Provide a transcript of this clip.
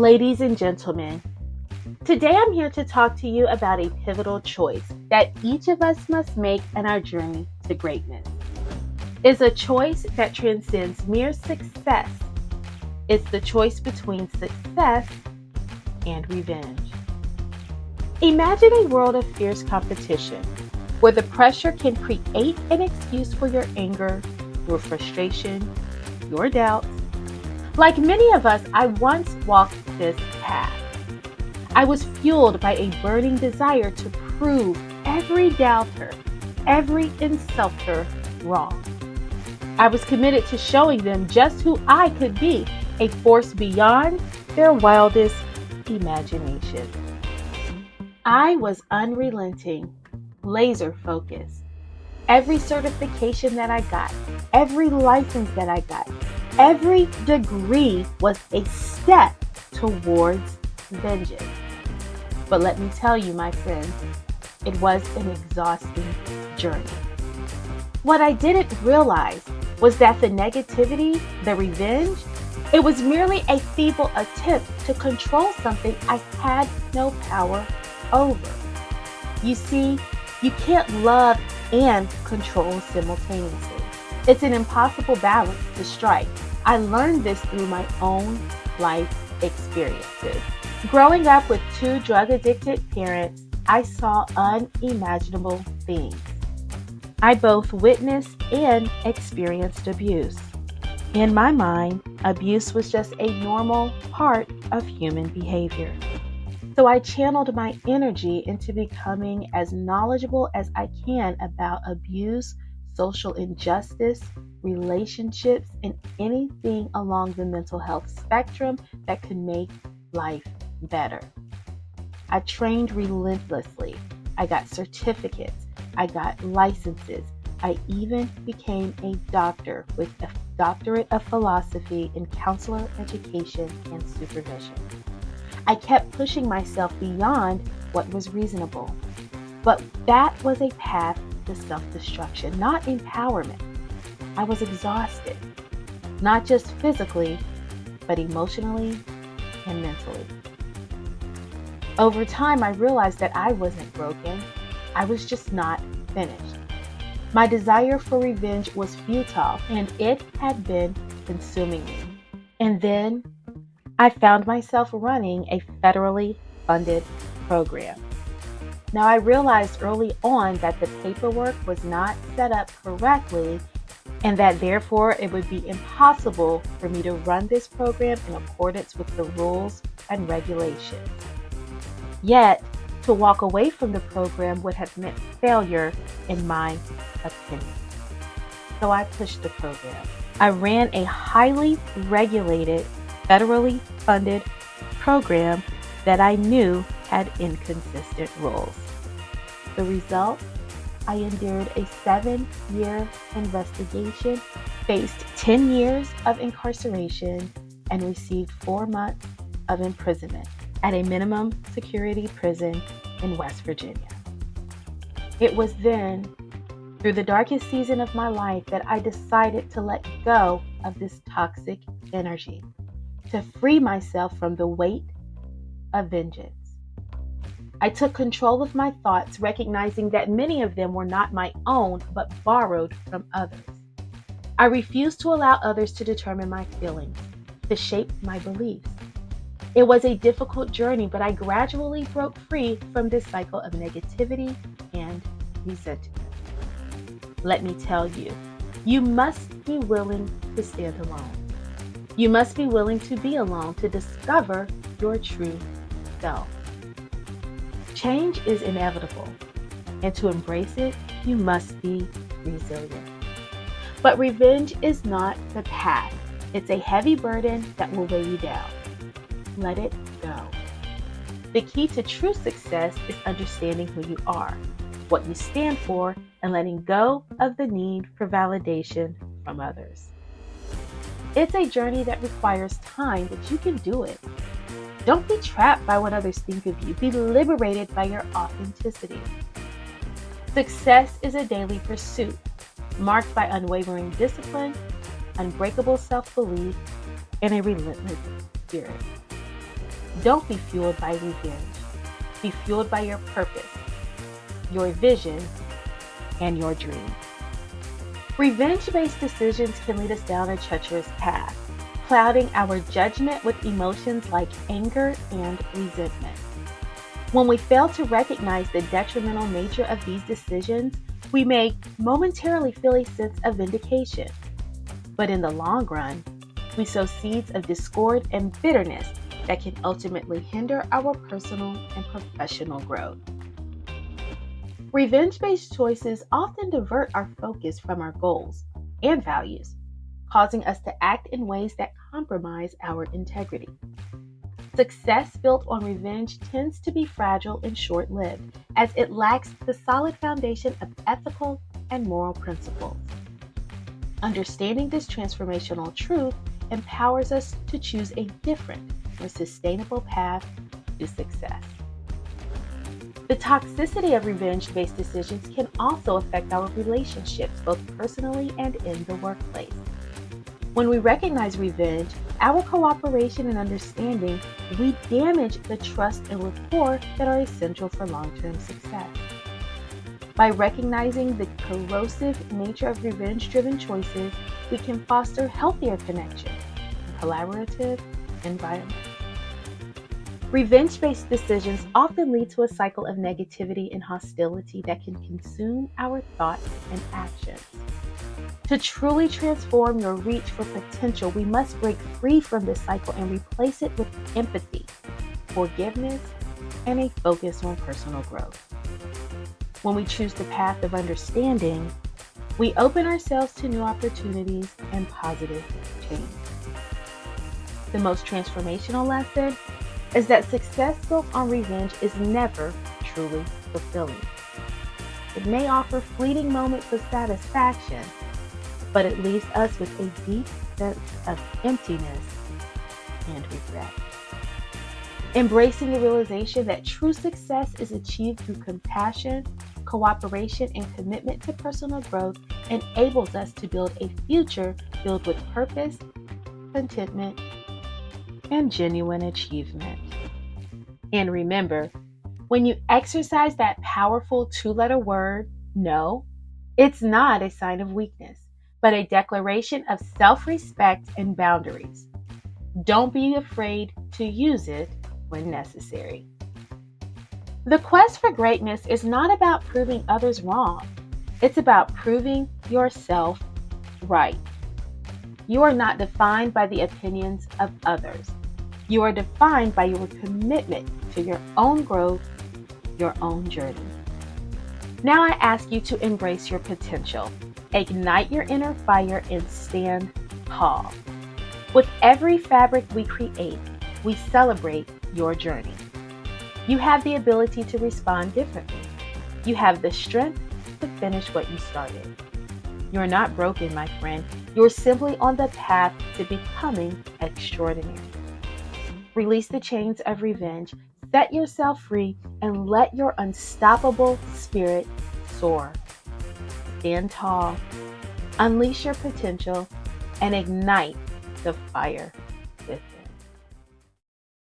Ladies and gentlemen, today I'm here to talk to you about a pivotal choice that each of us must make in our journey to greatness. It's a choice that transcends mere success. It's the choice between success and revenge. Imagine a world of fierce competition where the pressure can create an excuse for your anger, your frustration, your doubts. Like many of us, I once walked this path. I was fueled by a burning desire to prove every doubter, every insulter wrong. I was committed to showing them just who I could be, a force beyond their wildest imagination. I was unrelenting, laser focused. Every certification that I got, every license that I got, every degree was a step towards vengeance. But let me tell you, my friends, it was an exhausting journey. What I didn't realize was that the negativity, the revenge, it was merely a feeble attempt to control something I had no power over. You see, you can't love and control simultaneously. It's an impossible balance to strike. I learned this through my own life experiences. Growing up with two drug-addicted parents, I saw unimaginable things. I both witnessed and experienced abuse. In my mind, abuse was just a normal part of human behavior. So I channeled my energy into becoming as knowledgeable as I can about abuse, social injustice, relationships, and anything along the mental health spectrum that could make life better. I trained relentlessly. I got certificates. I got licenses. I even became a doctor with a doctorate of philosophy in counselor education and supervision. I kept pushing myself beyond what was reasonable. But that was a path to self-destruction, not empowerment. I was exhausted, not just physically, but emotionally and mentally. Over time, I realized that I wasn't broken. I was just not finished. My desire for revenge was futile, and it had been consuming me. And then I found myself running a federally funded program. Now, I realized early on that the paperwork was not set up correctly and that therefore it would be impossible for me to run this program in accordance with the rules and regulations. Yet, to walk away from the program would have meant failure in my opinion. So I pushed the program. I ran a highly regulated, federally funded program that I knew had inconsistent rules. The result? I endured a 7-year investigation, faced 10 years of incarceration, and received 4 months of imprisonment at a minimum security prison in West Virginia. It was then, through the darkest season of my life, that I decided to let go of this toxic energy, to free myself from the weight of vengeance. I took control of my thoughts, recognizing that many of them were not my own, but borrowed from others. I refused to allow others to determine my feelings, to shape my beliefs. It was a difficult journey, but I gradually broke free from this cycle of negativity and resentment. Let me tell you, you must be willing to stand alone. You must be willing to be alone to discover your true self. Change is inevitable, and to embrace it, you must be resilient. But revenge is not the path. It's a heavy burden that will weigh you down. Let it go. The key to true success is understanding who you are, what you stand for, and letting go of the need for validation from others. It's a journey that requires time, but you can do it. Don't be trapped by what others think of you. Be liberated by your authenticity. Success is a daily pursuit, marked by unwavering discipline, unbreakable self-belief, and a relentless spirit. Don't be fueled by revenge. Be fueled by your purpose, your vision, and your dream. Revenge-based decisions can lead us down a treacherous path, clouding our judgment with emotions like anger and resentment. When we fail to recognize the detrimental nature of these decisions, we may momentarily feel a sense of vindication. But in the long run, we sow seeds of discord and bitterness that can ultimately hinder our personal and professional growth. Revenge-based choices often divert our focus from our goals and values, causing us to act in ways that compromise our integrity. Success built on revenge tends to be fragile and short-lived, as it lacks the solid foundation of ethical and moral principles. Understanding this transformational truth empowers us to choose a different, more sustainable path to success. The toxicity of revenge-based decisions can also affect our relationships, both personally and in the workplace. When we recognize revenge, our cooperation and understanding, we damage the trust and rapport that are essential for long-term success. By recognizing the corrosive nature of revenge-driven choices, we can foster healthier connections and collaborative environments. Revenge-based decisions often lead to a cycle of negativity and hostility that can consume our thoughts and actions. To truly transform your reach for potential, we must break free from this cycle and replace it with empathy, forgiveness, and a focus on personal growth. When we choose the path of understanding, we open ourselves to new opportunities and positive change. The most transformational lesson is that success built on revenge is never truly fulfilling. It may offer fleeting moments of satisfaction, but it leaves us with a deep sense of emptiness and regret. Embracing the realization that true success is achieved through compassion, cooperation, and commitment to personal growth enables us to build a future filled with purpose, contentment, and genuine achievement. And remember, when you exercise that powerful two-letter word, no, it's not a sign of weakness, but a declaration of self-respect and boundaries. Don't be afraid to use it when necessary. The quest for greatness is not about proving others wrong. It's about proving yourself right. You are not defined by the opinions of others. You are defined by your commitment to your own growth, your own journey. Now I ask you to embrace your potential, ignite your inner fire, and stand tall. With every fabric we create, we celebrate your journey. You have the ability to respond differently. You have the strength to finish what you started. You're not broken, my friend. You're simply on the path to becoming extraordinary. Release the chains of revenge, set yourself free, and let your unstoppable spirit soar. Stand tall, unleash your potential, and ignite the fire